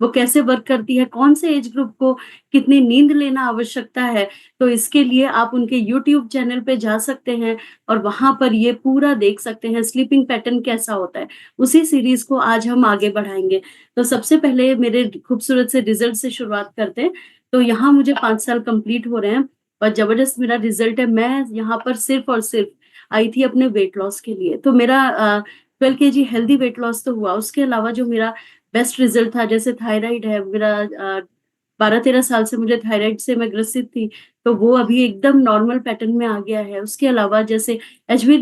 वो कैसे वर्क करती है, कौन से एज ग्रुप को कितनी नींद लेना आवश्यकता है। तो इसके लिए आप उनके यूट्यूब चैनल पे जा सकते हैं और वहां पर ये पूरा देख सकते हैं स्लीपिंग पैटर्न कैसा होता है। उसी सीरीज को आज हम आगे बढ़ाएंगे। तो सबसे पहले मेरे खूबसूरत से रिजल्ट से शुरुआत करते हैं। तो यहाँ मुझे 5 साल कंप्लीट हो रहे हैं और जबरदस्त मेरा रिजल्ट है। मैं यहाँ पर सिर्फ और सिर्फ आई थी अपने वेट लॉस के लिए। तो मेरा 12 kg हेल्दी वेट लॉस तो हुआ। उसके अलावा जो मेरा बेस्ट रिजल्ट था, जैसे थायराइड है मेरा, 12-13 साल से मुझे थायराइड से मैं ग्रसित थी, तो वो अभी एकदम नॉर्मल पैटर्न में आ गया है। उसके अलावा जैसे एचबी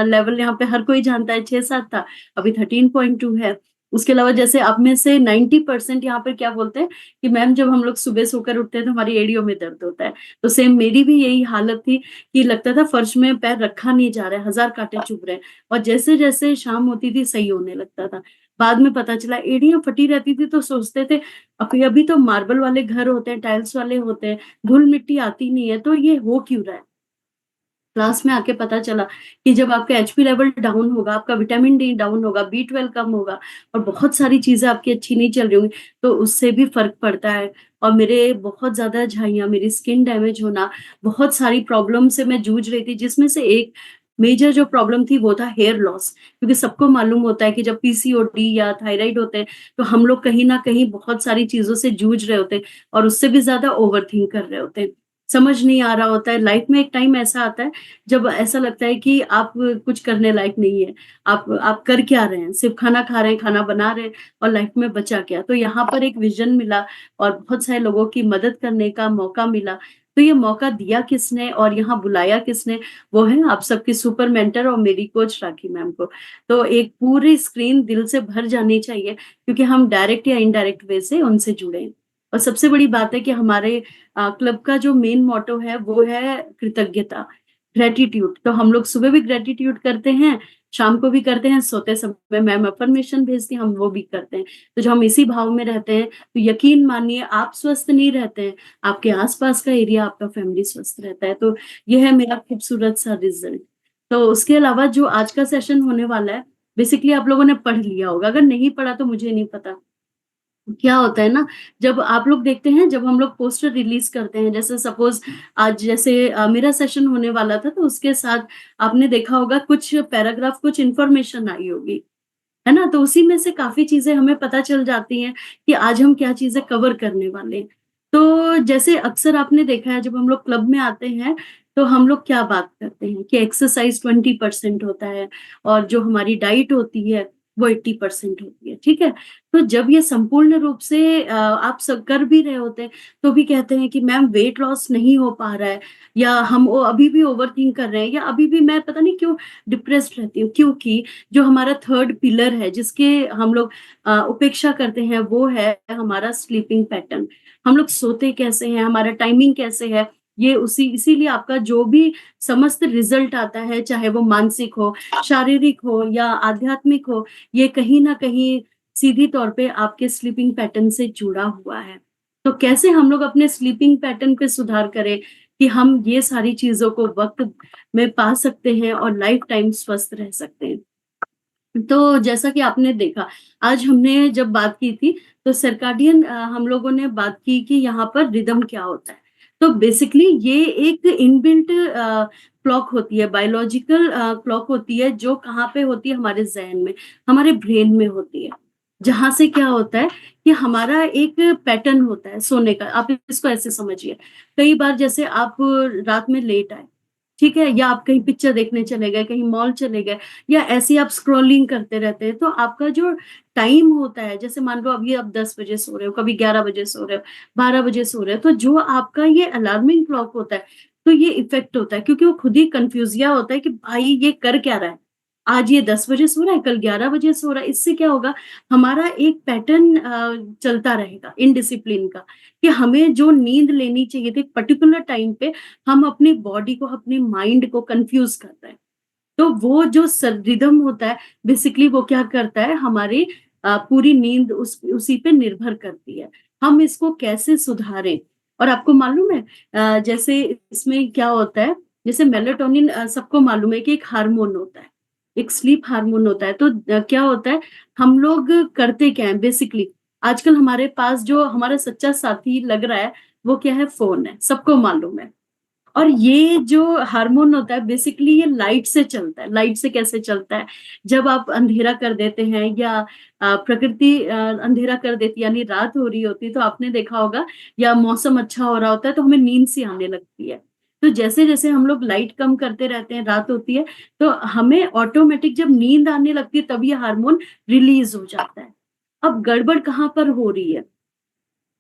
लेवल यहाँ पे हर कोई जानता है 6-7 था, अभी 13.2 है। उसके अलावा जैसे आप में से 90% यहाँ पर क्या बोलते हैं कि मैम जब हम लोग सुबह सोकर उठते हैं तो हमारी एड़ियों में दर्द होता है। तो सेम मेरी भी यही हालत थी कि लगता था फर्श में पैर रखा नहीं जा रहा है, 1000 कांटे चुभ रहे हैं। और जैसे जैसे शाम होती थी सही होने लगता था। बाद में पता चला एड़ियां फटी रहती थी, तो सोचते थे अभी अभी तो मार्बल वाले घर होते हैं, टाइल्स वाले होते हैं, धूल मिट्टी आती नहीं है, तो ये हो क्यों रहा है। क्लास में आके पता चला कि जब आपका एचपी लेवल डाउन होगा, आपका विटामिन डी डाउन होगा, बी 12 कम होगा और बहुत सारी चीजें आपकी अच्छी नहीं चल रही होंगी, तो उससे भी फर्क पड़ता है। और मेरे बहुत ज्यादा झाइयां, मेरी स्किन डैमेज होना, बहुत सारी प्रॉब्लम से मैं जूझ रही थी, जिसमें से एक मेजर जो प्रॉब्लम थी वो था हेयर लॉस। क्योंकि सबको मालूम होता है कि जब पीसीओडी या थायराइड होते हैं तो हम लोग कहीं ना कहीं बहुत सारी चीजों से जूझ रहे होते हैं और उससे भी ज्यादा ओवर थिंक कर रहे होते हैं। समझ नहीं आ रहा होता है। लाइफ में एक टाइम ऐसा आता है जब ऐसा लगता है कि आप कुछ करने लायक नहीं है। आप कर क्या रहे हैं, सिर्फ खाना खा रहे हैं, खाना बना रहे हैं, और लाइफ में बचा क्या। तो यहाँ पर एक विजन मिला और बहुत सारे लोगों की मदद करने का मौका मिला। तो ये मौका दिया किसने और यहाँ बुलाया किसने, वो है आप सबकी सुपर मेंटर और मेरी कोच राखी मैम को। तो एक पूरी स्क्रीन दिल से भर जानी चाहिए, क्योंकि हम डायरेक्ट या इनडायरेक्ट वे से उनसे जुड़े हैं। और सबसे बड़ी बात है कि हमारे क्लब का जो मेन मोटो है वो है कृतज्ञता, ग्रेटिट्यूड। तो हम लोग सुबह भी ग्रेटिट्यूड करते हैं, शाम को भी करते हैं, सोते समय मैम अफर्मेशन भेजती हैं, हम वो भी करते हैं। तो जो हम इसी भाव में रहते हैं, तो यकीन मानिए आप स्वस्थ नहीं रहते हैं, आपके आसपास का एरिया, आपका फैमिली स्वस्थ रहता है। तो ये है मेरा खूबसूरत सा रिजल्ट। तो उसके अलावा जो आज का सेशन होने वाला है, बेसिकली आप लोगों ने पढ़ लिया होगा, अगर नहीं पढ़ा तो मुझे नहीं पता। क्या होता है ना, जब आप लोग देखते हैं, जब हम लोग पोस्टर रिलीज करते हैं, जैसे सपोज आज जैसे मेरा सेशन होने वाला था, तो उसके साथ आपने देखा होगा कुछ पैराग्राफ, कुछ इंफॉर्मेशन आई होगी, है ना। तो उसी में से काफी चीजें हमें पता चल जाती हैं कि आज हम क्या चीजें कवर करने वाले हैं। तो जैसे अक्सर आपने देखा है, जब हम लोग क्लब में आते हैं तो हम लोग क्या बात करते हैं कि एक्सरसाइज 20% होता है और जो हमारी डाइट होती है वो 80% होती है, ठीक है। तो जब ये संपूर्ण रूप से आप सब कर भी रहे होते हैं, तो भी कहते हैं कि मैम वेट लॉस नहीं हो पा रहा है, या हम अभी भी ओवर थिंक कर रहे हैं, या अभी भी मैं पता नहीं क्यों डिप्रेस्ड रहती हूँ। क्योंकि जो हमारा थर्ड पिलर है जिसके हम लोग उपेक्षा करते हैं, वो है हमारा स्लीपिंग पैटर्न। हम लोग सोते कैसे हैं, हमारा टाइमिंग कैसे है, ये उसी इसीलिए आपका जो भी समस्त रिजल्ट आता है, चाहे वो मानसिक हो, शारीरिक हो या आध्यात्मिक हो, ये कहीं ना कहीं सीधी तौर पे आपके स्लीपिंग पैटर्न से जुड़ा हुआ है। तो कैसे हम लोग अपने स्लीपिंग पैटर्न पे सुधार करें कि हम ये सारी चीजों को वक्त में पा सकते हैं और लाइफ टाइम स्वस्थ रह सकते हैं। तो जैसा कि आपने देखा, आज हमने जब बात की थी, तो सर्काडियन हम लोगों ने बात की कि यहाँ पर रिदम क्या होता है। तो बेसिकली ये एक इनबिल्ट क्लॉक होती है, बायोलॉजिकल क्लॉक होती है, जो कहाँ पे होती है, हमारे जहन में, हमारे ब्रेन में होती है। जहां से क्या होता है कि हमारा एक पैटर्न होता है सोने का। आप इसको ऐसे समझिए, कई बार जैसे आप रात में लेट आए, ठीक है, या आप कहीं पिक्चर देखने चले गए, कहीं मॉल चले गए, या ऐसे ही आप स्क्रॉलिंग करते रहते हैं, तो आपका जो टाइम होता है, जैसे मान लो अभी आप 10 बजे सो रहे हो, कभी 11 बजे सो रहे हो, 12 बजे सो रहे हो, तो जो आपका ये अलार्मिंग क्लॉक होता है, तो ये इफेक्ट होता है, क्योंकि वो खुद ही कंफ्यूजिया होता है कि भाई ये कर क्या रहा है। आज ये 10 बजे सो रहा है, कल 11 बजे सो रहा है। इससे क्या होगा, हमारा एक पैटर्न चलता रहेगा इनडिसिप्लिन का, कि हमें जो नींद लेनी चाहिए थी पर्टिकुलर टाइम पे, हम अपनी बॉडी को, अपने माइंड को कंफ्यूज करते हैं। तो वो जो रिदम होता है, बेसिकली वो क्या करता है, हमारी पूरी नींद उसी पे निर्भर करती है। हम इसको कैसे सुधारें। और आपको मालूम है, जैसे इसमें क्या होता है, जैसे मेलेटोनिन, सबको मालूम है कि एक हार्मोन होता है, एक स्लीप हार्मोन होता है। तो क्या होता है, हम लोग करते क्या है बेसिकली, आजकल हमारे पास जो हमारा सच्चा साथी लग रहा है, वो क्या है? फ़ोन है, सबको मालूम है। और ये जो हार्मोन होता है बेसिकली ये लाइट से चलता है। लाइट से कैसे चलता है? जब आप अंधेरा कर देते हैं या प्रकृति अंधेरा कर देती है यानी रात हो रही होती है तो आपने देखा होगा या मौसम अच्छा हो रहा होता है तो हमें नींद सी आने लगती है। तो जैसे-जैसे हम लोग लाइट कम करते रहते हैं, रात होती है, तो हमें ऑटोमैटिक जब नींद आने लगती है तब ये हार्मोन रिलीज़ हो जाता है। अब गड़बड़ कहाँ पर हो रही है?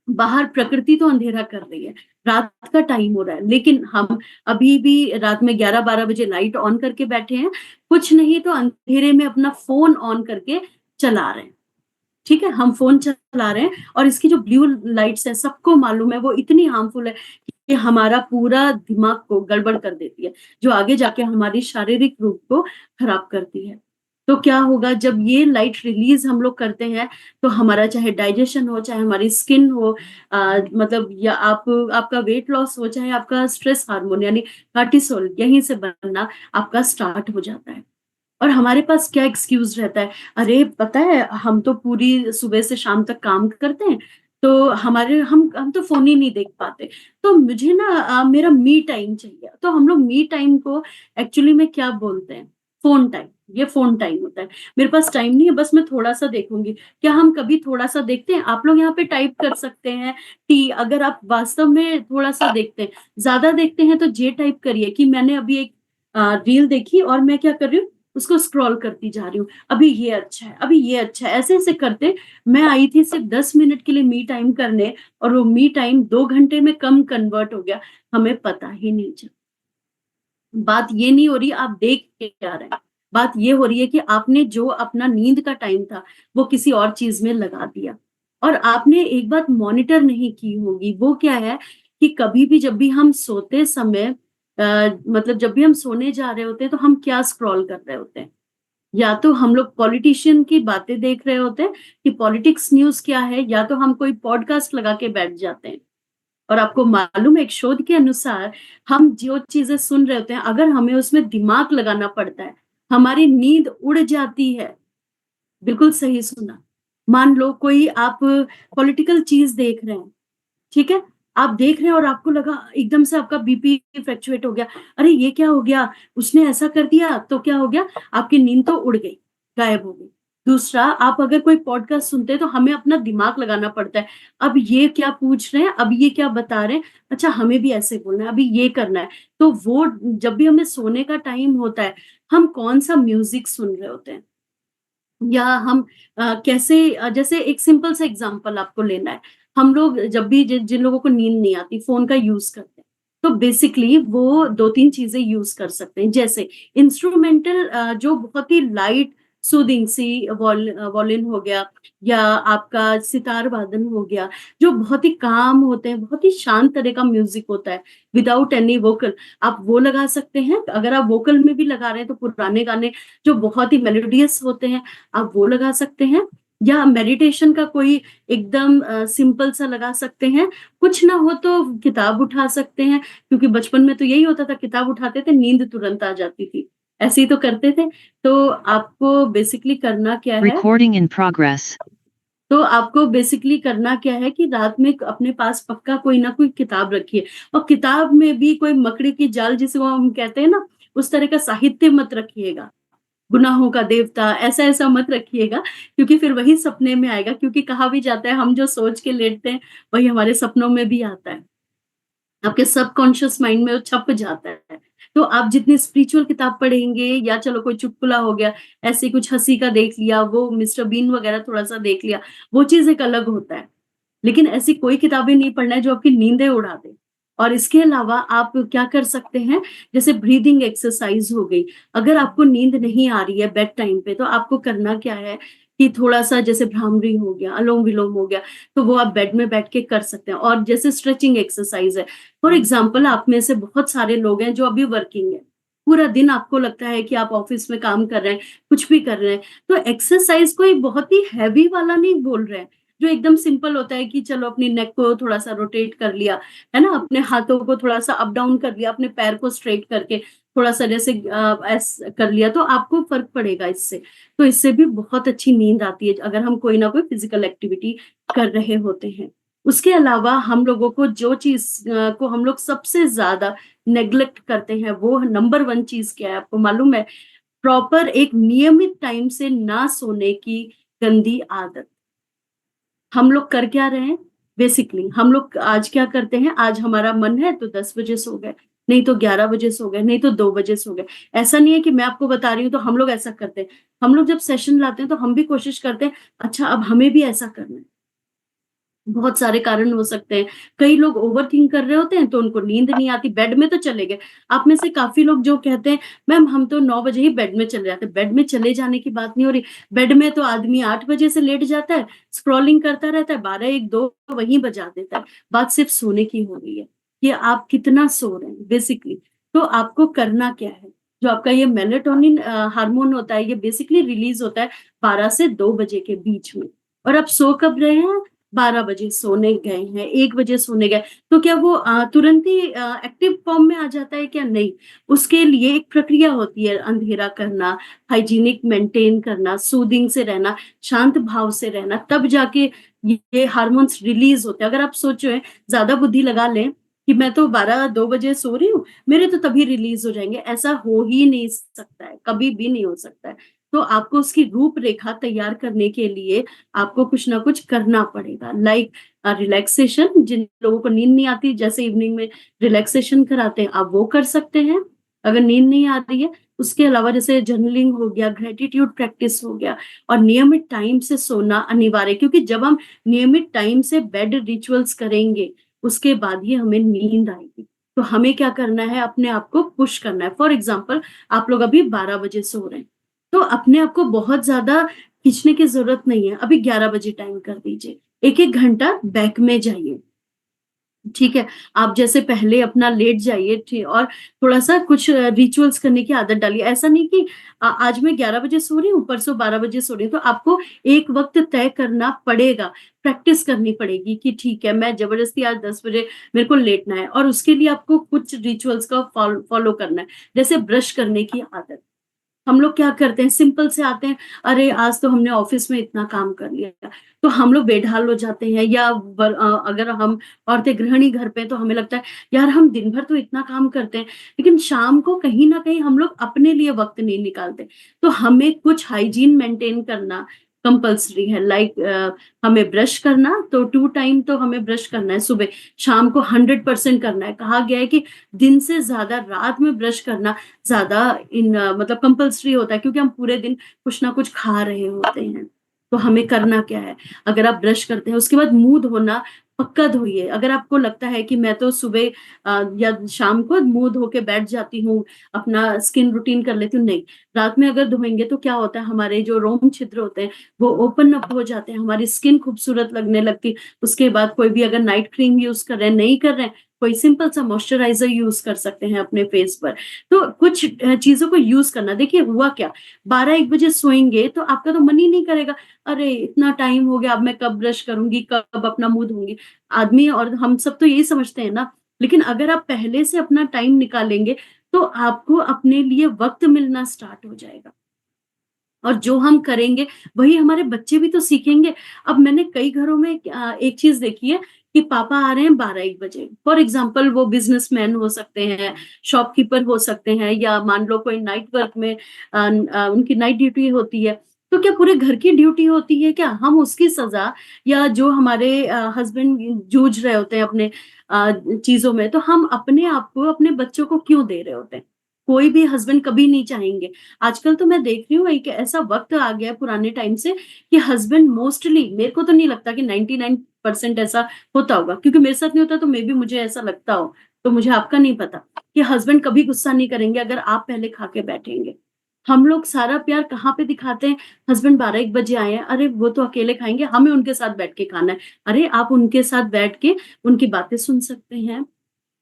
बाहर प्रकृति तो अंधेरा कर रही है, रात का टाइम हो रहा है, लेकिन हम अभी भी रात में 11-12 बजे लाइट ऑन करके बैठे हैं, कुछ नहीं तो अंधेरे में अपना फ़ोन ऑन करके चला रहे हैं, ठीक है? हम फ़ोन चला रहे हैं और इसकी जो ब्लू लाइट्स है सबको मालूम है वो इतनी हार्मफुल है कि हमारा पूरा दिमाग को गड़बड़ कर देती है, जो आगे जाके हमारी शारीरिक रूप को खराब करती है। तो क्या होगा जब ये लाइट रिलीज़ हम लोग करते हैं, तो हमारा चाहे डाइजेशन हो, चाहे हमारी स्किन हो मतलब या आपका वेट लॉस हो, चाहे आपका स्ट्रेस हार्मोन यानी कॉर्टिसोल यहीं से बनना आपका स्टार्ट हो जाता है। और हमारे पास क्या एक्सक्यूज़ रहता है, अरे पता है हम तो पूरी सुबह से शाम तक काम करते हैं, तो हमारे हम तो फ़ोन ही नहीं देख पाते। तो मुझे ना मेरा मी टाइम चाहिए। तो हम लोग मी टाइम को एक्चुअली में क्या बोलते हैं, फ़ोन टाइम, ये फ़ोन टाइम होता है। मेरे पास टाइम नहीं है बस मैं थोड़ा-सा देखूँगी। क्या हम कभी थोड़ा-सा देखते हैं? आप लोग यहाँ पे टाइप कर सकते हैं अगर आप वास्तव में थोड़ा-सा देखते हैं, ज़्यादा देखते हैं तो जे टाइप करिए कि मैंने अभी एक रील देखी और मैं क्या कर रही हूँ उसको स्क्रॉल करती जा रही हूँ। अभी ये अच्छा है, अभी ये अच्छा है, ऐसे-ऐसे करते मैं आई थी सिर्फ़ 10 मिनट के लिए मी टाइम करने और वो मी टाइम 2 घंटे में कम कन्वर्ट हो गया, हमें पता ही नहीं चला। बात ये नहीं हो रही आप देख क्या रहे हैं, बात ये हो रही है कि आपने जो अपना नींद का टाइम था, वो किसी और चीज़ में लगा दिया। और आपने एक बात मॉनिटर नहीं की होगी, वो क्या है कि कभी भी जब भी हम सोते समय मतलब जब भी हम सोने जा रहे होते हैं, तो हम क्या स्क्रॉल कर रहे होते हैं? या तो हम लोग पॉलिटिशियन की बातें देख रहे होते हैं कि पॉलिटिक्स न्यूज़ क्या है, या तो हम कोई पॉडकास्ट लगा के बैठ जाते हैं। और आपको मालूम है एक शोध के अनुसार हम जो चीज़ें सुन रहे होते हैं, अगर हमें उसमें दिमाग लगाना पड़ता है, हमारी नींद उड़ जाती है। बिल्कुल सही सुना। मान लो कोई आप पॉलिटिकल चीज़ देख रहे हैं, ठीक है? आप देख रहे हैं और आपको लगा एकदम से आपका बीपी फ्लक्चुएट हो गया। अरे! ये क्या हो गया? उसने ऐसा कर दिया तो क्या हो गया? आपकी नींद तो उड़ गई, गायब हो गई। दूसरा आप अगर कोई पॉडकास्ट सुनते हैं तो हमें अपना दिमाग लगाना पड़ता है। अब ये क्या पूछ रहे हैं? अब ये क्या बता रहे हैं? अच्छा हमें भी ऐसे बोलना है, अभी ये करना है। तो वो जब भी हमें सोने का टाइम होता है, हम कौन-सा म्यूज़िक सुन रहे होते हैं? या हम कैसे जैसे एक सिंपल सा एग्ज़ाम्पल आपको लेना है। हम लोग जब भी जिन लोगों को नींद नहीं आती, फ़ोन का यूज़ करते हैं। तो बेसिकली वो 2-3 चीज़ें यूज़ कर सकते हैं। जैसे इंस्ट्रूमेंटल जो बहुत ही लाइट सूदिंग सी वॉलिन हो गया या आपका सितार वादन हो गया, जो बहुत ही काम होते हैं, बहुत ही शांत तरह का म्यूज़िक होता है, विदाउट एनी वोकल। आप वो लगा सकते हैं। अगर आप वोकल में भी लगा रहे हैं तो पुराने गाने जो बहुत ही मेलोडियस होते हैं आप वो लगा सकते हैं या मेडिटेशन का कोई एकदम सिंपल सा लगा सकते हैं। कुछ ना हो तो किताब उठा सकते हैं क्योंकि बचपन में तो यही होता था किताब उठाते थे, नींद तुरंत आ जाती थी। ऐसे ही तो करते थे। तो आपको बेसिकली करना क्या है Recording in progress. तो आपको बेसिकली करना क्या है कि रात में अपने पास पक्का कोई ना कोई किताब रखिए और किताब में भी कोई मकड़ी की जाल जिसे हम कहते हैं ना, उस तरह का साहित्य मत रखिएगा। गुनाहों का देवता ऐसा-ऐसा मत रखिएगा क्योंकि फिर वही सपने में आएगा क्योंकि कहा भी जाता है हम जो सोच के लेटते हैं, वही हमारे सपनों में भी आता है। आपके सबकॉन्शियस माइंड में वो छप जाता है। तो आप जितनी स्पिरिचुअल किताब पढ़ेंगे या चलो कोई चुटकुला हो गया, ऐसे कुछ हँसी का देख लिया, वो मिस्टर बीन वगैरह थोड़ा-सा देख लिया, वो चीज़ एक अलग होता है। लेकिन ऐसी कोई किताबें नहीं पढ़ना है जो आपकी नींदें उड़ा दे। और इसके अलावा आप क्या कर सकते हैं, जैसे ब्रीथिंग एक्सरसाइज़ हो गई। अगर आपको नींद नहीं आ रही है बेड टाइम पे तो आपको करना क्या है कि थोड़ा-सा जैसे भ्रामरी हो गया, अलोम-विलोम हो गया, तो वो आप बेड में बैठ के कर सकते हैं। और जैसे स्ट्रेचिंग एक्सरसाइज़ है, फॉर एग्ज़ाम्पल आप में से बहुत सारे लोग हैं जो अभी वर्किंग हैं। पूरा दिन आपको लगता है कि आप ऑफ़िस में काम कर रहे हैं, कुछ भी कर रहे हैं, तो एक्सरसाइज़ कोई बहुत ही हेवी वाला नहीं बोल रहे हैं। जो एकदम सिंपल होता है कि चलो अपनी नेक को थोड़ा-सा रोटेट कर लिया, है ना? अपने हाथों को थोड़ा-सा अप डाउन कर लिया, अपने पैर को स्ट्रेट करके थोड़ा-सा जैसे ऐसे कर लिया, तो आपको फ़र्क पड़ेगा इससे। तो इससे भी बहुत अच्छी नींद आती है अगर हम कोई ना कोई फिज़िकल एक्टिविटी कर रहे होते हैं। उसके अलावा हम लोगों को जो चीज़ को हम लोग सबसे ज़्यादा नेग्लेक्ट करते हैं, वो नंबर 1 चीज़ क्या है आपको मालूम है? प्रॉपर एक नियमित टाइम से ना सोने की गंदी आदत। हम लोग कर क्या रहे हैं? बेसिकली हम लोग आज क्या करते हैं, आज हमारा मन है तो 10 बजे सो गए, नहीं तो 11 बजे सो गए, नहीं तो 2 बजे सो गए। ऐसा नहीं है कि मैं आपको बता रही हूँ तो हम लोग ऐसा करते हैं। हम लोग जब सेशन लाते हैं तो हम भी कोशिश करते हैं, अच्छा अब हमें भी ऐसा करना है। बहुत सारे कारण हो सकते हैं। कई लोग ओवरथिंक कर रहे होते हैं तो उनको नींद नहीं आती, बेड में तो चले गए। आप में से काफ़ी लोग जो कहते हैं, मैम हम तो 9 बजे ही बेड में चले जाते हैं। बेड में चले जाने की बात नहीं हो रही। बेड में तो आदमी 8 बजे से लेट जाता है, स्क्रॉलिंग करता रहता है, 12, 1, 2 वहीं बजा देता है। बात सिर्फ सोने की हो रही है, कि आप कितना सो रहे हैं बेसिकली। तो आपको करना क्या है? जो आपका ये मेलाटोनिन हार्मोन होता है, ये बेसिकली रिलीज़ होता है 12 से 2 बजे के बीच में। और आप सो कब रहे हैं? 12 बजे सोने गए हैं, 1 बजे सोने गए, तो क्या वो तुरंत ही एक्टिव फॉर्म में आ जाता है क्या? नहीं। उसके लिए एक प्रक्रिया होती है, अंधेरा करना, हाइजीनिक मेंटेन करना, सूदिंग से रहना, शांत भाव से रहना, तब जाके ये हार्मोन्स रिलीज़ होते हैं। अगर आप सोचें, ज़्यादा बुद्धि लगा लें कि मैं तो 12-2 बजे सो रही हूँ, मेरे तो तभी रिलीज़ हो जाएँगे, ऐसा हो ही नहीं सकता है, कभी भी नहीं हो सकता है। तो आपको उसकी रूपरेखा तैयार करने के लिए आपको कुछ ना कुछ करना पड़ेगा, लाइक रिलैक्सेशन। जिन लोगों को नींद नहीं आती, जैसे इवनिंग में रिलैक्सेशन कराते हैं, आप वो कर सकते हैं अगर नींद नहीं आ रही है। उसके अलावा जैसे जर्नलिंग हो गया, ग्रेटिट्यूड प्रैक्टिस हो गया, और नियमित टाइम से सोना अनिवार्य है, क्योंकि जब हम नियमित टाइम से बेड रिचुअल्स करेंगे, उसके बाद ही हमें नींद आएगी। तो हमें क्या करना है, अपने आप को पुश करना है। फॉर एग्जाम्पल, आप लोग अभी 12 बजे सो रहे हैं, तो अपने आप को बहुत ज्यादा खींचने की ज़रूरत नहीं है, अभी 11 बजे टाइम कर दीजिए। 1-1 घंटा बैक में जाइए, ठीक है? आप जैसे पहले अपना लेट जाइए और थोड़ा-सा कुछ रिचुअल्स करने की आदत डालिए। ऐसा नहीं कि आज मैं 11 बजे सो रही हूँ, परसों 12 बजे सो रही हूँ, तो आपको एक वक़्त तय करना पड़ेगा, प्रैक्टिस करनी पड़ेगी कि ठीक है, मैं ज़बरदस्ती आज 10 बजे मेरे को लेटना है, और उसके लिए आपको कुछ रिचुअल्स का फॉलो करना है। जैसे ब्रश करने की आदत। हम लोग क्या करते हैं, सिंपल से आते हैं, अरे आज तो हमने ऑफिस में इतना काम कर लिया, तो हम लोग बेढाल हो जाते हैं, या अगर हम औरतें गृहिणी घर पे हैं, तो हमें लगता है यार हम दिन भर तो इतना काम करते हैं, लेकिन शाम को कहीं ना कहीं हम लोग अपने लिए वक्त नहीं निकालते। तो हमें कुछ हाइजीन मेंटेन करना कंपल्सरी है, लाइक हमें ब्रश करना, तो 2 टाइम तो हमें ब्रश करना है सुबह, शाम को 100% करना है। कहा गया है कि दिन से ज्यादा रात में ब्रश करना ज़्यादा मतलब कंपल्सरी होता है, क्योंकि हम पूरे दिन कुछ ना कुछ खा रहे होते हैं। तो हमें करना क्या है, अगर आप ब्रश करते हैं, उसके बाद मुँह धोना पक्का धोइए। अगर आपको लगता है कि मैं तो सुबह या शाम को मुँह धो के बैठ जाती हूँ, अपना स्किन रूटीन कर लेती हूँ, नहीं। रात में अगर धोएँगे तो क्या होता है, हमारे जो रोम छिद्र होते हैं, वो ओपन अप हो जाते हैं, हमारी स्किन खूबसूरत लगने लगती है। उसके बाद कोई भी अगर नाइट क्रीम यूज़ कर रहे हैं, नहीं कर रहे हैं, कोई सिंपल सा मॉइस्चराइज़र यूज़ कर सकते हैं अपने फेस पर। तो कुछ चीज़ों को यूज़ करना। देखिए हुआ क्या, 12-1 बजे सोएँगे तो आपका तो मन ही नहीं करेगा, अरे! इतना टाइम हो गया, अब मैं कब ब्रश करूँगी, कब अपना मुँह धोऊँगी। आदमी और हम सब तो यही समझते हैं ना, लेकिन अगर आप पहले से अपना टाइम निकालेंगे, तो आपको अपने लिए वक़्त मिलना स्टार्ट हो जाएगा। और जो हम करेंगे, वही हमारे बच्चे भी तो सीखेंगे। अब मैंने कई घरों में एक चीज़ देखी है कि पापा आ रहे हैं 12-1 बजे। फॉर एग्ज़ाम्पल वो बिज़नेसमैन हो सकते हैं, शॉपकीपर हो सकते हैं, या मान लो कोई नाइट वर्क में उनकी नाइट ड्यूटी होती है। तो क्या पूरे घर की ड्यूटी होती है क्या? हम उसकी सज़ा, या जो हमारे हस्बैंड जूझ रहे होते हैं अपने चीज़ों में, तो हम अपने आप को, अपने बच्चों को क्यों दे रहे होते हैं? कोई भी हस्बैंड कभी नहीं चाहेंगे। आजकल तो मैं देख रही हूँ एक ऐसा वक़्त आ गया है पुराने टाइम से, कि हस्बैंड मोस्टली, मेरे को तो नहीं लगता कि 99% ऐसा होता होगा, क्योंकि मेरे साथ नहीं होता तो मेबी मुझे ऐसा लगता हो, तो मुझे आपका नहीं पता, कि हस्बैंड कभी गुस्सा नहीं करेंगे अगर आप पहले खा के बैठेंगे। हम लोग सारा प्यार कहाँ पे दिखाते हैं, हस्बैंड 12-1 बजे आए हैं, अरे वो तो अकेले खाएँगे, हमें उनके साथ बैठ के खाना है। अरे आप उनके साथ बैठ के उनकी बातें सुन सकते हैं।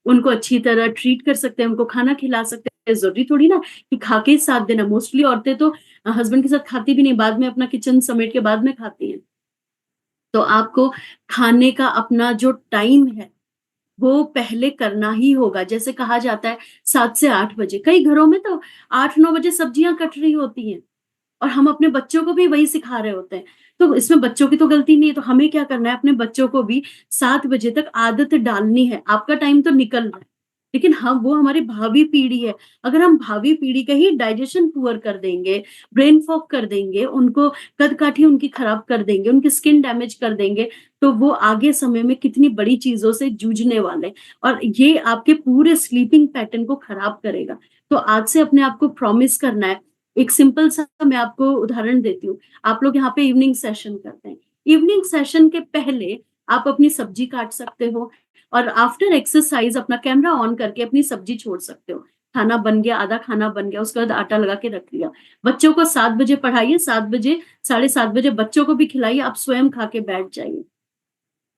उनको अच्छी तरह ट्रीट कर सकते हैं, उनको खाना खिला सकते हैं। ज़रूरी थोड़ी ना कि खा के ही साथ देना। मोस्टली औरतें तो हस्बैंड के साथ खाती भी नहीं, बाद में अपना किचन समेट के बाद में खाती हैं। तो आपको खाने का अपना जो टाइम है, वो पहले करना ही होगा। जैसे कहा जाता है 7 से 8 बजे, कई घरों में तो 8-9 बजे सब्जियाँ कट रही होती हैं और हम अपने बच्चों को भी वही सिखा रहे होते हैं। तो इसमें बच्चों की तो गलती नहीं है, तो हमें क्या करना है, अपने बच्चों को भी 7 बजे तक आदत डालनी है। आपका टाइम तो निकल रहा है, लेकिन हम वो हमारी भावी पीढ़ी है। अगर हम भावी पीढ़ी का ही डाइजेशन पुअर कर देंगे, ब्रेन फॉग कर देंगे, उनको कद-काठी उनकी खराब कर देंगे, उनकी स्किन डैमेज कर देंगे, तो वो आगे समय में कितनी बड़ी चीज़ों से जूझने वाले हैं और ये आपके पूरे स्लीपिंग पैटर्न को खराब करेगा। तो आज से अपने आप को प्रॉमिस करना है। एक सिंपल सा मैं आपको उदाहरण देती हूँ। आप लोग यहाँ पे इवनिंग सेशन करते हैं। इवनिंग सेशन के पहले आप अपनी सब्जी काट सकते हो और आफ्टर एक्सरसाइज़ अपना कैमरा ऑन करके अपनी सब्जी छोड़ सकते हो। खाना बन गया, आधा खाना बन गया, उसके बाद आटा लगा के रख लिया। बच्चों को 7 बजे पढ़ाइए, 7 बजे, साढ़े 7 बजे बच्चों को भी खिलाइए, आप स्वयं खा के बैठ जाइए।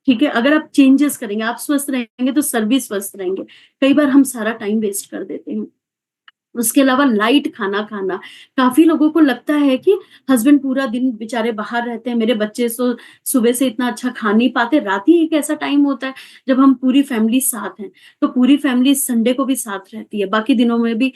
ठीक है? अगर आप चेंजेस करेंगे, आप स्वस्थ रहेंगे तो सभी स्वस्थ रहेंगे। कई बार हम सारा टाइम वेस्ट कर देते हैं। उसके अलावा लाइट खाना खाना, काफ़ी लोगों को लगता है कि हस्बैंड पूरा दिन बेचारे बाहर रहते हैं, मेरे बच्चे सुबह से इतना अच्छा खा नहीं पाते, रात ही एक ऐसा टाइम होता है जब हम पूरी फैमिली साथ हैं। तो पूरी फैमिली संडे को भी साथ रहती है, बाकी दिनों में भी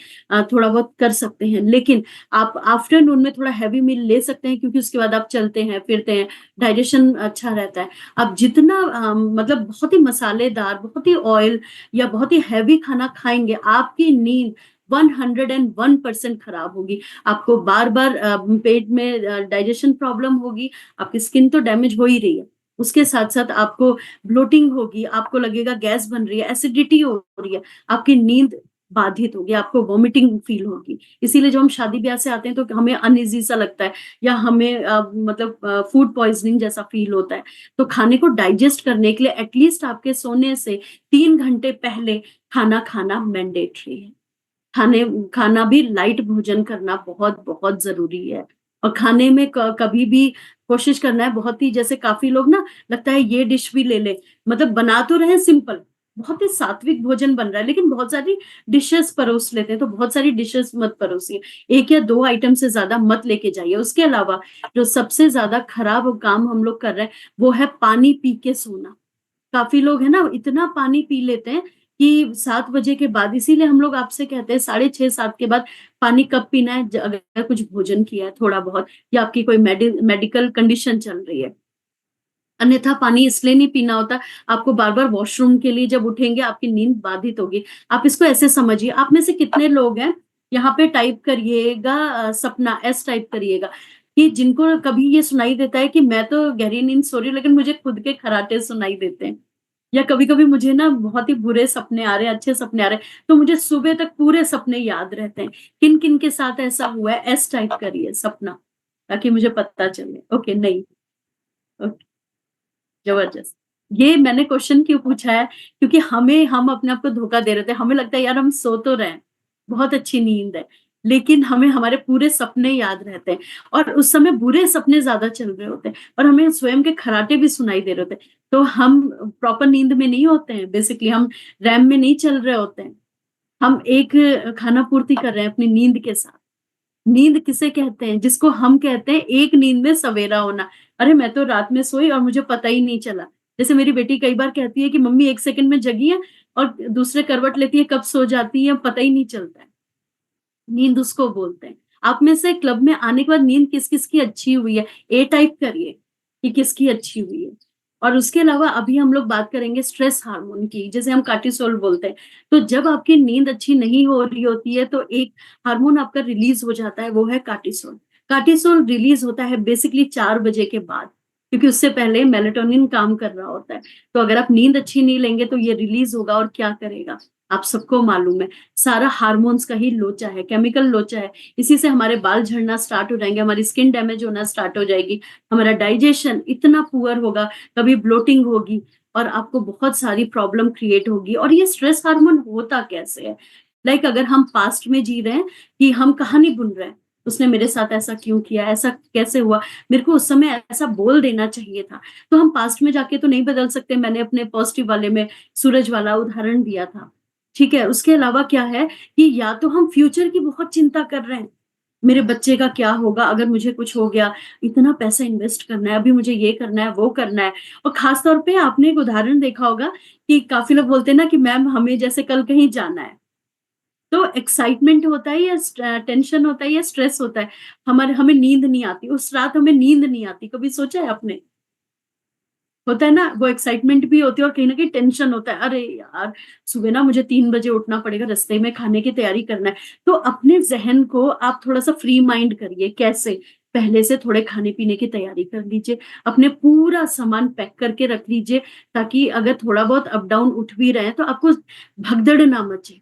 थोड़ा बहुत कर सकते हैं। लेकिन आप आफ्टरनून में थोड़ा हेवी मील ले सकते हैं क्योंकि उसके बाद आप चलते हैं, फिरते हैं, डाइजेशन अच्छा रहता है। आप जितना मतलब बहुत ही मसालेदार, बहुत ही ऑयल या बहुत ही हेवी खाना खाएँगे, आपकी नींद 101% खराब होगी। आपको बार-बार पेट में डाइजेशन प्रॉब्लम होगी, आपकी स्किन तो डैमेज हो ही रही है। उसके साथ-साथ आपको ब्लोटिंग होगी, आपको लगेगा गैस बन रही है, एसिडिटी हो रही है, आपकी नींद बाधित होगी, आपको वॉमिटिंग फील होगी। इसीलिए जब हम शादी-ब्याह से आते हैं तो हमें अनईज़ी सा लगता है या हमें मतलब फूड पॉइज़निंग जैसा फील होता है। तो खाने को डाइजेस्ट करने के लिए एट लीस्ट आपके सोने से 3 घंटे पहले खाना खाना मैंडेटरी है। खाने खाना भी लाइट भोजन करना बहुत-बहुत ज़रूरी है और खाने में क कभी भी कोशिश करना है बहुत ही जैसे काफ़ी लोग ना लगता है ये डिश भी ले लें, मतलब बना तो रहे हैं सिंपल, बहुत ही सात्विक भोजन बन रहा है लेकिन बहुत सारी डिशेज़ परोस लेते हैं, तो बहुत सारी डिशेज़ मत परोसिए। 1 या 2 आइटम से ज़्यादा मत लेके जाइए। उसके अलावा जो सबसे ज़्यादा खराब काम हम लोग कर रहे हैं, वो है पानी पी के सोना। काफ़ी लोग है ना इतना पानी पी लेते हैं कि 7 बजे के बाद इसीलिए हम लोग आपसे कहते हैं साढ़े 6-7 के बाद पानी कब पीना है अगर कुछ भोजन किया है थोड़ा बहुत या आपकी कोई मेडिकल कंडीशन चल रही है। अन्यथा पानी इसलिए नहीं पीना होता, आपको बार-बार वॉशरूम के लिए जब उठेंगे आपकी नींद बाधित होगी। आप इसको ऐसे समझिए, आप में से कितने लोग हैं, यहाँ पे टाइप करिएगा सपना एस टाइप करिएगा, कि जिनको कभी ये सुनाई देता है कि मैं तो गहरी नींद सो रही हूँ लेकिन मुझे खुद के खर्राटे सुनाई देते हैं। या कभी-कभी मुझे ना बहुत ही बुरे सपने आ रहे हैं, अच्छे सपने आ रहे हैं, तो मुझे सुबह तक पूरे सपने याद रहते हैं। किन-किन के साथ ऐसा हुआ है एस टाइप करिए सपना, ताकि मुझे पता चले। ओके, नहीं, ओके। ज़बरदस्त। ये मैंने क्वेश्चन क्यों पूछा है, क्योंकि हम अपने आप को धोखा दे रहे थे। हमें लगता है यार हम सो तो रहे हैं, बहुत अच्छी नींद है, लेकिन हमें हमारे पूरे सपने याद रहते हैं और उस समय बुरे सपने ज़्यादा चल रहे होते हैं और हमें स्वयं के खर्राटे भी सुनाई दे रहे होते हैं। तो हम प्रॉपर नींद में नहीं होते हैं, बेसिकली हम रैम में नहीं चल रहे होते हैं। हम एक खाना पूर्ति कर रहे हैं अपनी नींद के साथ। नींद किसे कहते हैं? जिसको हम कहते हैं एक नींद में सवेरा होना। अरे! मैं तो रात में सोई और मुझे पता ही नहीं चला। जैसे मेरी बेटी कई बार कहती है कि मम्मी 1 सेकंड में जगी हैं और दूसरे करवट लेती है, कब सो जाती है पता ही नहीं चलता है। नींद उसको बोलते हैं। आप में से क्लब में आने के बाद नींद किस-किस की अच्छी हुई है? ए टाइप करिए कि किसकी अच्छी हुई है। और उसके अलावा अभी हम लोग बात करेंगे स्ट्रेस हार्मोन की, जिसे हम कार्टिसोल बोलते हैं। तो जब आपकी नींद अच्छी नहीं हो रही होती है, तो एक हार्मोन आपका रिलीज़ हो जाता है, वो है कार्टिसोल। कार्टिसोल रिलीज़ होता है बेसिकली 4 बजे के बाद, क्योंकि उससे पहले मेलाटोनिन काम कर रहा होता है। तो अगर आप नींद अच्छी नहीं लेंगे, तो ये रिलीज़ होगा और क्या करेगा? आप सबको मालूम है। सारा हार्मोन्स का ही लोचा है, केमिकल लोचा है। इसी से हमारे बाल झड़ना स्टार्ट हो जाएँगे, हमारी स्किन डैमेज होना स्टार्ट हो जाएगी, हमारा डाइजेशन इतना पुअर होगा, कभी ब्लोटिंग होगी और आपको बहुत सारी प्रॉब्लम क्रिएट होगी। और ये स्ट्रेस हार्मोन होता कैसे है? लाइक अगर हम पास्ट में जी रहे हैं कि हम कहानी बुन रहे हैं, उसने मेरे साथ ऐसा क्यों किया? ऐसा कैसे हुआ? मेरे को उस समय ऐसा बोल देना चाहिए था। तो हम पास्ट में जाके तो नहीं बदल सकते। मैंने अपने पॉज़िटिव वाले में सूरज वाला उदाहरण दिया था। ठीक है? उसके अलावा क्या है कि या तो हम फ्यूचर की बहुत चिंता कर रहे हैं मेरे बच्चे का क्या होगा अगर मुझे कुछ हो गया? इतना पैसा इन्वेस्ट करना है, अभी मुझे ये करना है, वो करना है। और ख़ास तौर पे आपने एक उदाहरण देखा होगा कि काफ़ी लोग बोलते हैं ना कि मैम हमें जैसे कल कहीं जाना है, तो एक्साइटमेंट होता है या टेंशन होता है या स्ट्रेस होता है? हमें नींद नहीं आती, उस रात हमें नींद नहीं आती, कभी सोचा है आपने? होता है ना, वो एक्साइटमेंट भी होती है और कहीं न कहीं टेंशन होता है, अरे यार! सुबह ना मुझे 3 बजे उठना पड़ेगा, रास्ते में खाने की तैयारी करना है। तो अपने ज़हन को आप थोड़ा-सा फ्री माइंड करिए, कैसे? पहले से थोड़े खाने-पीने की तैयारी कर लीजिए, अपने पूरा सामान पैक करके रख लीजिए, ताकि अगर थोड़ा बहुत अप डाउन उठ भी रहे हैं, तो आपको भगदड़ ना मचे।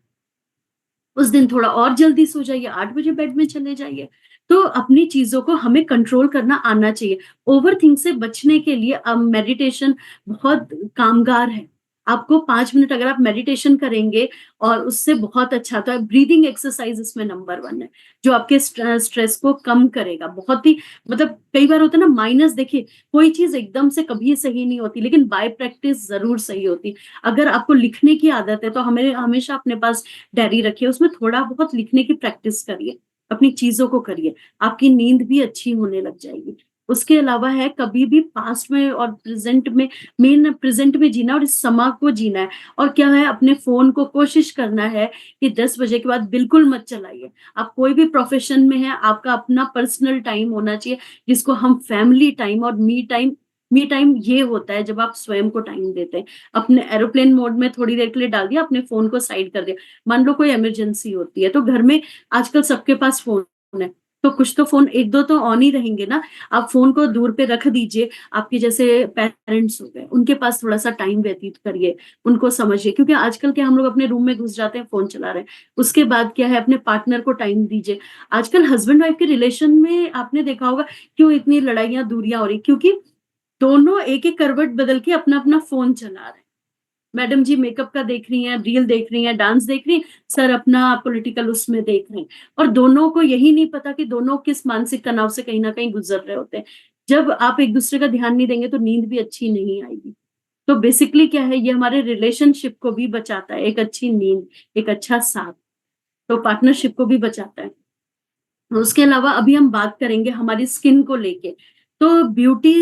उस दिन थोड़ा और जल्दी सो जाइए, 8 बजे बेड में चले जाइए। तो अपनी चीज़ों को हमें कंट्रोल करना आना चाहिए। ओवरथिंक से बचने के लिए मेडिटेशन बहुत कामगार है। आपको 5 मिनट अगर आप मेडिटेशन करेंगे और उससे बहुत अच्छा तो ब्रीथिंग एक्सरसाइज़ इसमें नंबर 1 है, जो आपके स्ट्रेस को कम करेगा। बहुत ही मतलब कई बार होता है ना माइनस देखिए, कोई चीज़ एकदम से कभी सही नहीं होती, लेकिन बाय प्रैक्टिस ज़रूर सही होती है। अगर आपको लिखने की आदत है, तो हमें हमेशा अपने पास डायरी रखिए, उसमें थोड़ा बहुत लिखने की प्रैक्टिस करिए, अपनी चीज़ों को करिए, आपकी नींद भी अच्छी होने लग जाएगी। उसके अलावा है कभी भी पास्ट में और प्रेज़ेंट में मेन प्रेज़ेंट में जीना और इस समय को जीना है और क्या है अपने फ़ोन को कोशिश करना है कि 10 बजे के बाद बिल्कुल मत चलाइए। आप कोई भी प्रोफ़ेशन में हैं, आपका अपना पर्सनल टाइम होना चाहिए, जिसको हम फैमिली टाइम और मी टाइम ये होता है जब आप स्वयं को टाइम देते हैं। अपने एरोप्लेन मोड में थोड़ी देर के लिए डाल दिया, अपने फ़ोन को साइड कर दिया। मान लो कोई इमरजेंसी होती है, तो घर में आजकल सबके पास फ़ोन है, तो कुछ तो फ़ोन 1-2 तो ऑन ही रहेंगे ना। आप फ़ोन को दूर पे रख दीजिए, आपके जैसे पेरेंट्स हो गए, उनके पास थोड़ा-सा टाइम व्यतीत करिए, उनको समझिए क्योंकि आजकल क्या हम लोग अपने रूम में घुस जाते हैं, फ़ोन चला रहे हैं। उसके बाद क्या है अपने पार्टनर को टाइम दीजिए। आजकल हस्बैंड वाइफ के रिलेशन में आपने देखा होगा क्यों इतनी लड़ाइयाँ, दूरियाँ हो रही, क्योंकि दोनों एक-एक करवट बदल के अपना-अपना फ़ोन चला रहे हैं। मैडम जी मेकअप का देख रही हैं, रील देख रही हैं, डांस देख रही हैं, सर अपना पॉलिटिकल उसमें देख रहे हैं और दोनों को यही नहीं पता कि दोनों किस मानसिक तनाव से कहीं न कहीं गुज़र रहे होते हैं। जब आप एक-दूसरे का ध्यान नहीं देंगे तो नींद भी अच्छी नहीं आएगी। तो बेसिकली क्या है ये हमारे रिलेशनशिप को भी बचाता है, एक अच्छी नींद, एक अच्छा साथ, तो पार्टनरशिप को भी बचाता है। उसके अलावा अभी हम बात करेंगे हमारी स्किन को लेके। तो ब्यूटी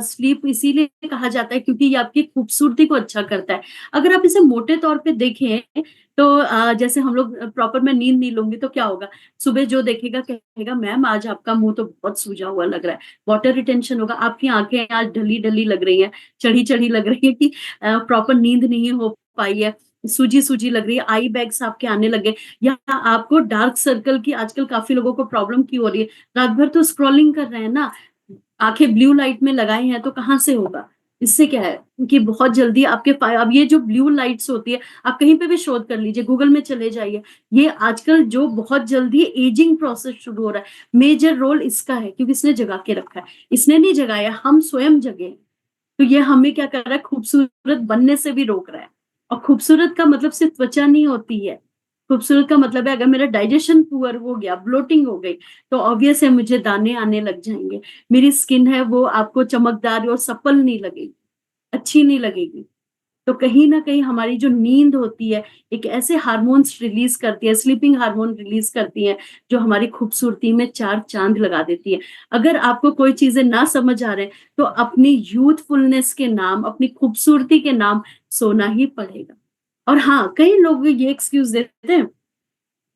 स्लीप इसीलिए कहा जाता है क्योंकि ये आपकी खूबसूरती को अच्छा करता है। अगर आप इसे मोटे तौर पे देखें तो जैसे हम लोग प्रॉपर मैं नींद नहीं लूँगी तो क्या होगा? सुबह जो देखेगा कहेगा मैम आज आपका मुँह तो बहुत सूजा हुआ लग रहा है। वाटर रिटेंशन होगा, आपकी आँखें आज ढली-ढली लग रही हैं, चढ़ी-चढ़ी लग रही है कि प्रॉपर नींद नहीं हो पाई है, सूजी-सूजी लग रही है, आई बैग्स आपके आने लगे या आपको डार्क सर्कल की आजकल काफ़ी लोगों को प्रॉब्लम क्यों हो रही है? रात भर तो स्क्रॉलिंग कर रहे हैं ना, आँखें ब्लू लाइट में लगाई हैं तो कहाँ से होगा? इससे क्या है कि बहुत जल्दी आपके अब ये जो ब्लू लाइट्स होती है, आप कहीं पे भी शोध कर लीजिए, गूगल में चले जाइए। ये आजकल जो बहुत जल्दी एजिंग प्रोसेस शुरू हो रहा है, मेजर रोल इसका है क्योंकि इसने जगा के रखा है। इसने नहीं जगाया, हम स्वयं जगे हैं। तो ये हमें क्या कर रहा है खूबसूरत बनने से भी रोक रहा है। और खूबसूरत का मतलब सिर्फ़ त्वचा नहीं होती है। खूबसूरत का मतलब है अगर मेरा डाइजेशन पुअर हो गया, ब्लोटिंग हो गई, तो ऑब्वियस है मुझे दाने आने लग जाएँगे। मेरी स्किन है वो आपको चमकदार और सप्पल नहीं लगेगी, अच्छी नहीं लगेगी। तो कहीं न कहीं हमारी जो नींद होती है, एक ऐसे हार्मोन्स रिलीज़ करती है, स्लीपिंग हार्मोन रिलीज़ करती है, जो हमारी खूबसूरती में 4 चाँद लगा देती है। अगर आपको कोई चीज़ें ना समझ आ रहे हैं, तो अपनी यूथफुलनेस के नाम, अपनी खूबसूरती के नाम सोना ही पड़ेगा। और हाँ, कई लोग ये एक्सक्यूज़ देते हैं,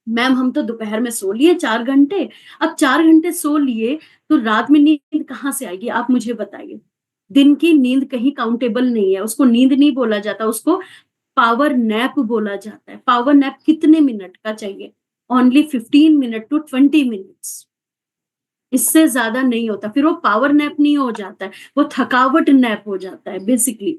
मैम हम तो दोपहर में सो लिए 4 घंटे, अब 4 घंटे सो लिए, तो रात में नींद कहाँ से आएगी? आप मुझे बताइए। दिन की नींद कहीं काउंटेबल नहीं है, उसको नींद नहीं बोला जाता, उसको पावर नैप बोला जाता है। पावर नैप कितने मिनट का चाहिए? ओनली 15 मिनट टू 20 मिनट्स, इससे ज़्यादा नहीं होता। फिर वो पावर नैप नहीं हो जाता है, वो थकावट नैप हो जाता है बेसिकली।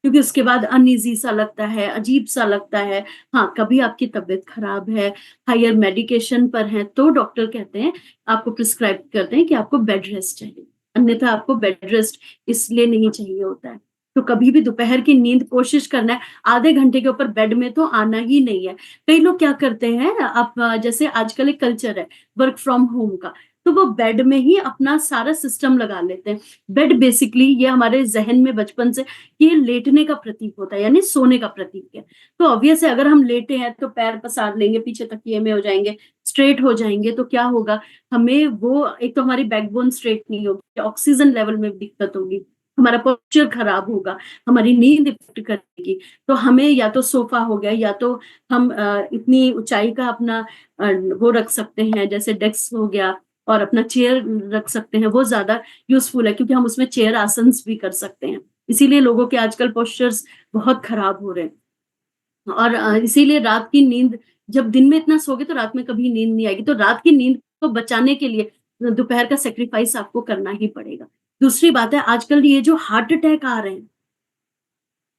क्योंकि उसके बाद अनईज़ी सा लगता है, अजीब-सा लगता है। हाँ, कभी आपकी तबीयत खराब है, हायर मेडिकेशन पर हैं, तो डॉक्टर कहते हैं, आपको प्रिस्क्राइब करते हैं कि आपको बेड रेस्ट चाहिए। अन्यथा आपको बेड रेस्ट इसलिए नहीं चाहिए होता है। तो कभी भी दोपहर की नींद कोशिश करना है, आधे घंटे के ऊपर बेड में तो आना ही नहीं है। कई लोग क्या करते हैं, आप जैसे आजकल एक कल्चर है वर्क फ्रॉम होम का, तो वो बेड में ही अपना सारा सिस्टम लगा लेते हैं। बेड बेसिकली ये हमारे ज़हन में बचपन से ये लेटने का प्रतीक होता है, यानी सोने का प्रतीक है। तो ऑब्वियस है, अगर हम लेटे हैं तो पैर पसार लेंगे, पीछे तकिए में हो जाएँगे, स्ट्रेट हो जाएँगे, तो क्या होगा, हमें वो एक तो हमारी बैकबोन स्ट्रेट नहीं होगी, ऑक्सीजन लेवल में दिक्कत होगी, हमारा पोस्चर खराब होगा, हमारी नींद इफ़ेक्ट करेगी। तो हमें या तो सोफ़ा हो गया, या तो हम इतनी ऊँचाई का अपना वो रख सकते हैं, जैसे डेस्क हो गया, और अपना चेयर रख सकते हैं, वो ज़्यादा यूज़फुल है, क्योंकि हम उसमें चेयर आसन्स भी कर सकते हैं। इसीलिए लोगों के आजकल पोस्चर्स बहुत खराब हो रहे हैं। और इसीलिए रात की नींद, जब दिन में इतना सोओगे तो रात में कभी नींद नहीं आएगी। तो रात की नींद को बचाने के लिए दोपहर का सैक्रिफाइस आपको करना ही पड़ेगा। दूसरी बात है, आजकल ये जो हार्ट अटैक आ रहे हैं,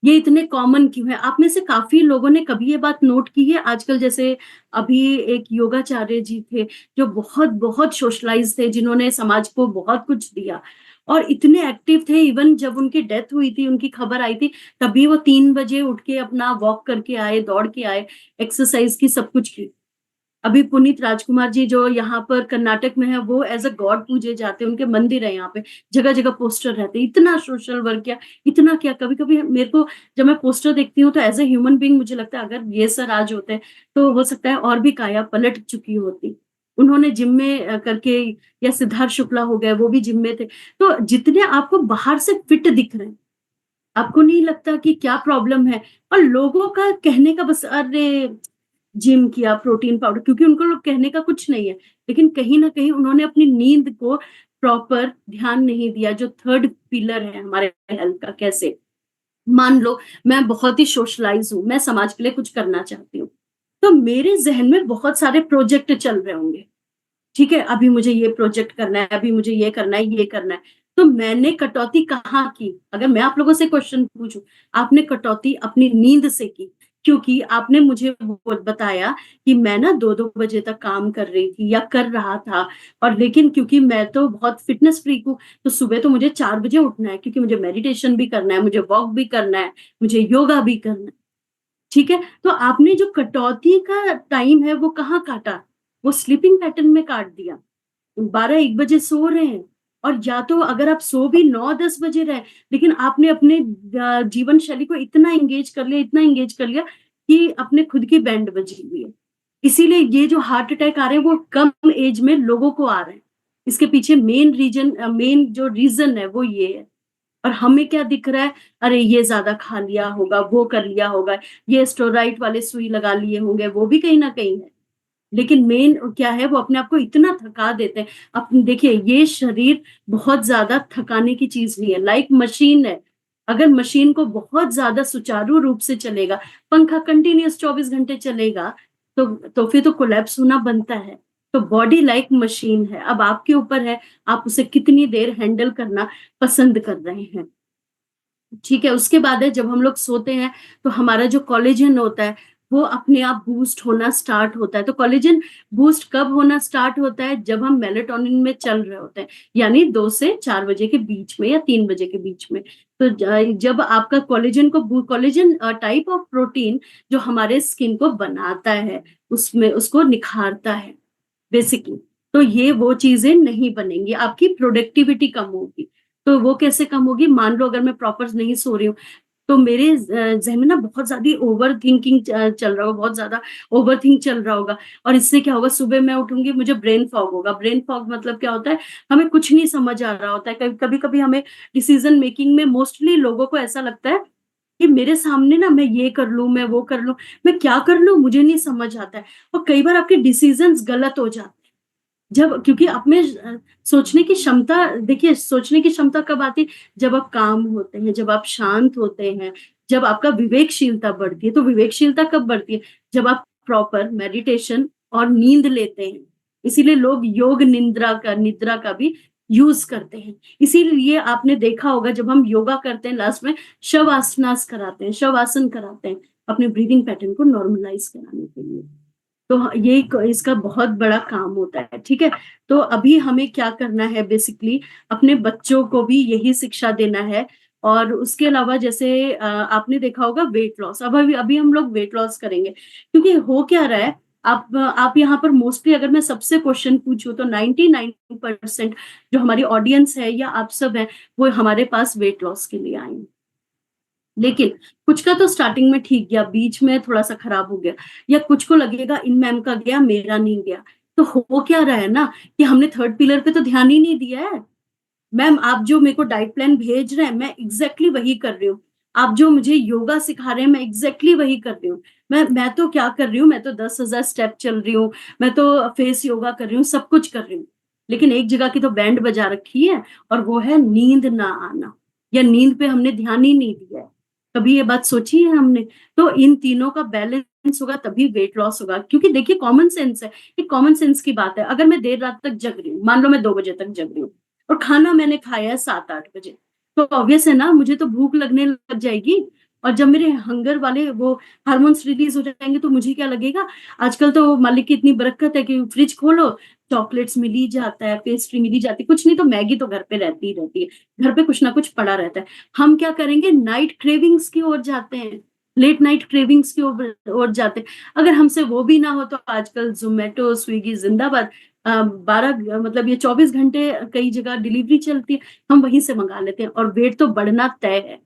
ये इतने कॉमन क्यों है? आप में से काफ़ी लोगों ने कभी ये बात नोट की है? आजकल जैसे अभी एक योगाचार्य जी थे, जो बहुत सोशलाइज़ थे, जिन्होंने समाज को बहुत कुछ दिया और इतने एक्टिव थे, इवन जब उनकी डेथ हुई थी, उनकी खबर आई थी, तभी वो 3 बजे उठ के अपना वॉक करके आए, दौड़ के आए, एक्सरसाइज़ की, सब कुछ की। अभी पुनीत राजकुमार जी जो यहाँ पर कर्नाटक में है, वो एज़ अ गॉड पूजे जाते हैं, उनके मंदिर है यहाँ पे, जगह-जगह पोस्टर रहते हैं, इतना सोशल वर्क किया, इतना किया। कभी-कभी मेरे को जब मैं पोस्टर देखती हूँ तो एज़ अ ह्यूमन बीइंग मुझे लगता है, अगर ये सर आज होते, तो हो सकता है और भी काया पलट चुकी होती। उन्होंने जिम में करके, या सिद्धार्थ शुक्ला हो गए, वो भी जिम में थे। तो जितने आपको बाहर से फिट दिख रहे हैं, आपको नहीं लगता कि क्या प्रॉब्लम है? और लोगों का कहने का बस, अरे! जिम किया, प्रोटीन पाउडर, क्योंकि उनको लोग कहने का कुछ नहीं है। लेकिन कहीं न कहीं उन्होंने अपनी नींद को प्रॉपर ध्यान नहीं दिया, जो थर्ड पिलर है हमारे हेल्थ का। कैसे? मान लो मैं बहुत ही सोशलाइज़ हूँ, मैं समाज के लिए कुछ करना चाहती हूँ। तो मेरे ज़हन में बहुत सारे प्रोजेक्ट चल रहे होंगे। ठीक है, अभी मुझे ये प्रोजेक्ट करना है, अभी मुझे ये करना है, ये करना है। तो मैंने कटौती कहाँ की? अगर मैं आप लोगों से क्वेश्चन पूछूँ, आपने कटौती अपनी नींद से की, क्योंकि आपने मुझे वो बताया कि मैं ना 2-2 बजे तक काम कर रही थी या कर रहा था, और लेकिन क्योंकि मैं तो बहुत फिटनेस फ्रीक हूँ, तो सुबह तो मुझे 4 बजे उठना है, क्योंकि मुझे मेडिटेशन भी करना है, मुझे वॉक भी करना है, मुझे योगा भी करना है। ठीक है? तो आपने जो कटौती का टाइम है वो कहाँ काटा? वो स्लीपिंग पैटर्न में काट दिया। 12-1 बजे सो रहे हैं, और या तो अगर आप सो भी 9-10 बजे रहे, लेकिन आपने अपने जीवन शैली को इतना एंगेज कर लिया कि अपने खुद की बैंड बजी हुई है। इसीलिए ये जो हार्ट अटैक आ रहे हैं वो कम एज में लोगों को आ रहे हैं। इसके पीछे मेन जो रीज़न है वो ये है। और हमें क्या दिख रहा है, अरे ये ज़्यादा खा लिया होगा, वो कर लिया होगा, ये स्टेरॉइड वाले सुई लगा लिए होंगे, वो भी कहीं न कहीं है। लेकिन मेन क्या है, वो अपने आप को इतना थका देते हैं। देखिए, ये शरीर बहुत ज़्यादा थकाने की चीज़ नहीं है, लाइक मशीन है। अगर मशीन को बहुत ज़्यादा सुचारू रूप से चलेगा, पंखा कंटीन्यूअस 24 घंटे चलेगा, तो फिर तो कोलैप्स होना बनता है। तो बॉडी लाइक मशीन है, अब आपके ऊपर है, आप उसे कितनी देर हैंडल करना पसंद कर रहे हैं। ठीक है, उसके बाद है, जब हम लोग सोते हैं, तो हमारा जो कोलेजन होता है, वो अपने आप बूस्ट होना स्टार्ट होता है। तो कोलेजन बूस्ट कब होना स्टार्ट होता है? जब हम मेलाटोनिन में चल रहे होते हैं, यानी 2 से 4 बजे के बीच में, या 3 बजे के बीच में। तो जब आपका कोलेजन टाइप ऑफ प्रोटीन जो हमारे स्किन को बनाता है, उसमें उसको निखारता है बेसिकली। तो ये वो चीज़ें नहीं बनेंगी, आपकी प्रोडक्टिविटी कम होगी। तो वो कैसे कम होगी? मान लो अगर मैं प्रॉपर नहीं सो रही हूँ, तो मेरे ज़हन में ना बहुत ज़्यादा ओवरथिंकिंग चल रहा होगा, बहुत ज़्यादा ओवरथिंक चल रहा होगा, और इससे क्या होगा, सुबह मैं उठूँगी, मुझे ब्रेन फॉग होगा। ब्रेन फॉग मतलब क्या होता है? हमें कुछ नहीं समझ आ रहा होता है। कभी-कभी हमें डिसीज़न मेकिंग में, मोस्टली लोगों को ऐसा लगता है कि मेरे सामने ना, मैं ये कर लूँ, मैं वो कर लूँ, मैं क्या कर लूँ मुझे नहीं समझ आता है, और कई बार आपके डिसीज़न्स गलत हो जाते हैं। जब, क्योंकि आप में सोचने की क्षमता, देखिए, सोचने की क्षमता कब आती है? जब आप काम होते हैं, जब आप शांत होते हैं, जब आपका विवेकशीलता बढ़ती है। तो विवेकशीलता कब बढ़ती है? जब आप प्रॉपर मेडिटेशन और नींद लेते हैं। इसीलिए लोग योग निद्रा का भी यूज़ करते हैं। इसीलिए आपने देखा होगा, जब हम योगा करते हैं, लास्ट में शवासन कराते हैं, अपने ब्रीथिंग पैटर्न को नॉर्मलाइज़ कराने के लिए। तो ये इसका बहुत बड़ा काम होता है, ठीक है? तो अभी हमें क्या करना है बेसिकली, अपने बच्चों को भी यही शिक्षा देना है, और उसके अलावा जैसे आपने देखा होगा वेट लॉस, अब अभी अभी हम लोग वेट लॉस करेंगे, क्योंकि हो क्या रहा है, आप यहाँ पर मोस्टली अगर मैं सबसे क्वेश्चन पूछूँ तो 99% जो हमारी ऑडियंस है या आप सब हैं, वो हमारे पास वेट लॉस के लिए आए हैं। लेकिन कुछ का तो स्टार्टिंग में ठीक गया, बीच में थोड़ा-सा खराब हो गया, या कुछ को लगेगा इन मैम का गया, मेरा नहीं गया। तो हो क्या रहा है ना कि हमने थर्ड पिलर पे तो ध्यान ही नहीं दिया है। मैम आप जो मेरे को डाइट प्लान भेज रहे हैं, मैं एग्ज़ैक्टली वही कर रही हूँ। आप जो मुझे योगा सिखा रहे हैं, मैं एग्ज़ैक्टली वही कर रही हूँ। मैं तो क्या कर रही हूँ, मैं तो 10,000 स्टेप चल रही हूँ, मैं तो फेस योगा कर रही हूँ, सब कुछ कर रही हूँ। लेकिन एक जगह की तो बैंड बजा रखी है, और वो है नींद ना आना, या नींद पे हमने ध्यान ही नहीं दिया है। कभी ये बात सोची है हमने? तो इन तीनों का बैलेंस होगा तभी वेट लॉस होगा, क्योंकि देखिए कॉमन सेंस है, ये कॉमन सेंस की बात है। अगर मैं देर रात तक जग रही हूँ, मान लो मैं 2 बजे तक जग रही हूँ, और खाना मैंने खाया है 7-8 बजे, तो ऑब्वियस है ना मुझे तो भूख लगने लग जाएगी। और जब मेरे हंगर वाले वो हार्मोन्स रिलीज हो जाएंगे तो मुझे क्या लगेगा, आजकल तो मालिक की इतनी बरकत है कि फ्रिज खोलो, चॉकलेट्स मिल ही जाता है, पेस्ट्री मिल ही जाती है, कुछ नहीं तो मैगी तो घर पे रहती ही रहती है, घर पे कुछ ना कुछ पड़ा रहता है। हम क्या करेंगे, नाइट क्रेविंग्स की ओर जाते हैं, लेट नाइट क्रेविंग्स की ओर जाते हैं। अगर हमसे वो भी ना हो तो आजकल जोमेटो स्विगी जिंदाबाद, 12 मतलब ये 24 घंटे कई जगह डिलीवरी चलती है, हम वहीं से मंगा लेते हैं, और वेट तो बढ़ना तय है।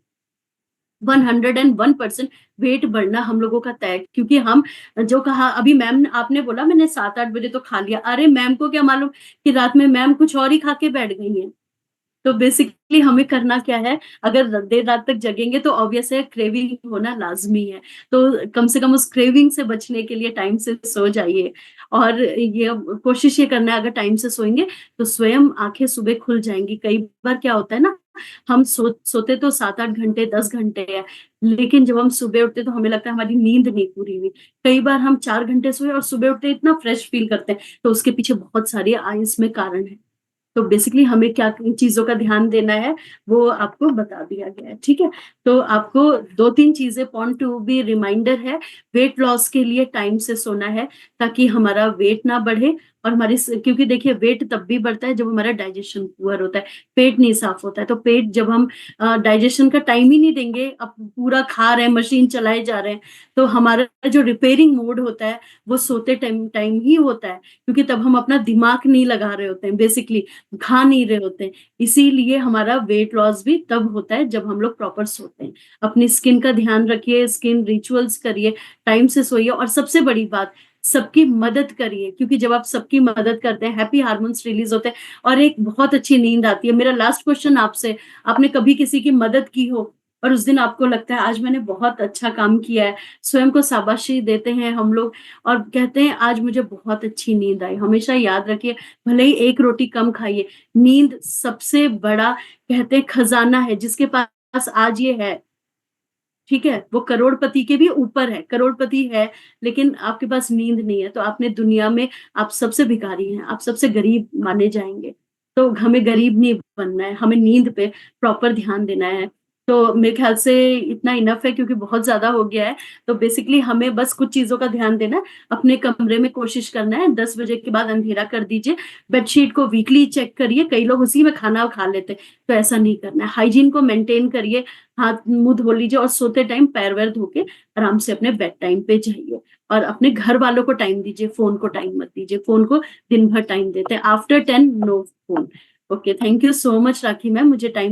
101% वेट बढ़ना हम लोगों का तय है, क्योंकि हम जो कहा अभी मैम, आपने बोला मैंने 7-8 बजे तो खा लिया, अरे मैम को क्या मालूम कि रात में मैम कुछ और ही खा के बैठ गई हैं। तो बेसिकली हमें करना क्या है, अगर देर रात तक जगेंगे तो ऑब्वियस है क्रेविंग होना लाजमी है। तो कम से कम उस क्रेविंग से बचने के लिए टाइम से सो जाइए, और ये कोशिश ये करना है, अगर टाइम से सोएंगे तो स्वयं आंखें सुबह खुल जाएंगी। कई बार क्या होता है ना, हम सोते तो 7-8 घंटे 10 घंटे है, लेकिन जब हम सुबह उठते तो हमें लगता है हमारी नींद नहीं पूरी हुई। कई बार हम 4 घंटे सोए और सुबह उठते इतना फ्रेश फील करते हैं, तो उसके पीछे बहुत सारी आइंस में कारण है। तो बेसिकली हमें क्या किन चीज़ों का ध्यान देना है, वो आपको बता दिया गया है, ठीक है? तो आपको 2-3 चीज़ें पॉइंट टू बी रिमाइंडर है, वेट लॉस के लिए टाइम से सोना है, ताकि हमारा वेट ना बढ़े, और हमारी क्योंकि देखिए वेट तब भी बढ़ता है जब हमारा डाइजेशन पुअर होता है, पेट नहीं साफ होता है। तो पेट जब हम डाइजेशन का टाइम ही नहीं देंगे, अब पूरा खा रहे हैं, मशीन चलाए जा रहे हैं, तो हमारा जो रिपेयरिंग मोड होता है, वो सोते टाइम टाइम ही होता है, क्योंकि तब हम अपना दिमाग नहीं लगा रहे होते हैं, बेसिकली खा नहीं रहे होते हैं। इसीलिए हमारा वेट लॉस भी तब होता है जब हम लोग प्रॉपर सोते हैं। अपनी स्किन का ध्यान रखिए, स्किन रिचुअल्स करिए, टाइम से सोइए, और सबसे बड़ी बात, सबकी मदद करिए, क्योंकि जब आप सबकी मदद करते हैं, हैप्पी हार्मोन्स रिलीज होते हैं, और एक बहुत अच्छी नींद आती है। मेरा लास्ट क्वेश्चन आपसे, आपने कभी किसी की मदद की हो और उस दिन आपको लगता है आज मैंने बहुत अच्छा काम किया है, स्वयं को शाबाशी देते हैं हम लोग, और कहते हैं आज मुझे बहुत अच्छी नींद आई। हमेशा याद रखिए, भले ही एक रोटी कम खाइए, नींद सबसे बड़ा कहते हैं खजाना है, जिसके पास आज ये है, ठीक है? वो करोड़पति के भी ऊपर है, करोड़पति है, लेकिन आपके पास नींद नहीं है, तो आपने दुनिया में आप सबसे भिखारी हैं, आप सबसे गरीब माने जाएँगे। तो हमें गरीब नहीं बनना है, हमें नींद पे प्रॉपर ध्यान देना है। तो मेरे ख्याल से इतना इनफ है, क्योंकि बहुत ज़्यादा हो गया है। तो बेसिकली हमें बस कुछ चीज़ों का ध्यान देना है, अपने कमरे में कोशिश करना है 10 बजे के बाद अंधेरा कर दीजिए, बेडशीट को वीकली चेक करिए, कई लोग उसी में खाना खा लेते हैं, तो ऐसा नहीं करना है। हाइजीन को मेंटेन करिए, हाथ मुँह धो लीजिए, और सोते टाइम पैर-वैर धो के आराम से अपने बेड टाइम पे जाइए, और अपने घर वालों को टाइम दीजिए, फ़ोन को टाइम मत दीजिए। फ़ोन को दिन भर टाइम देते हैं, after 10 no phone. Okay, thank you so much Rakhi ma'am, मुझे टाइम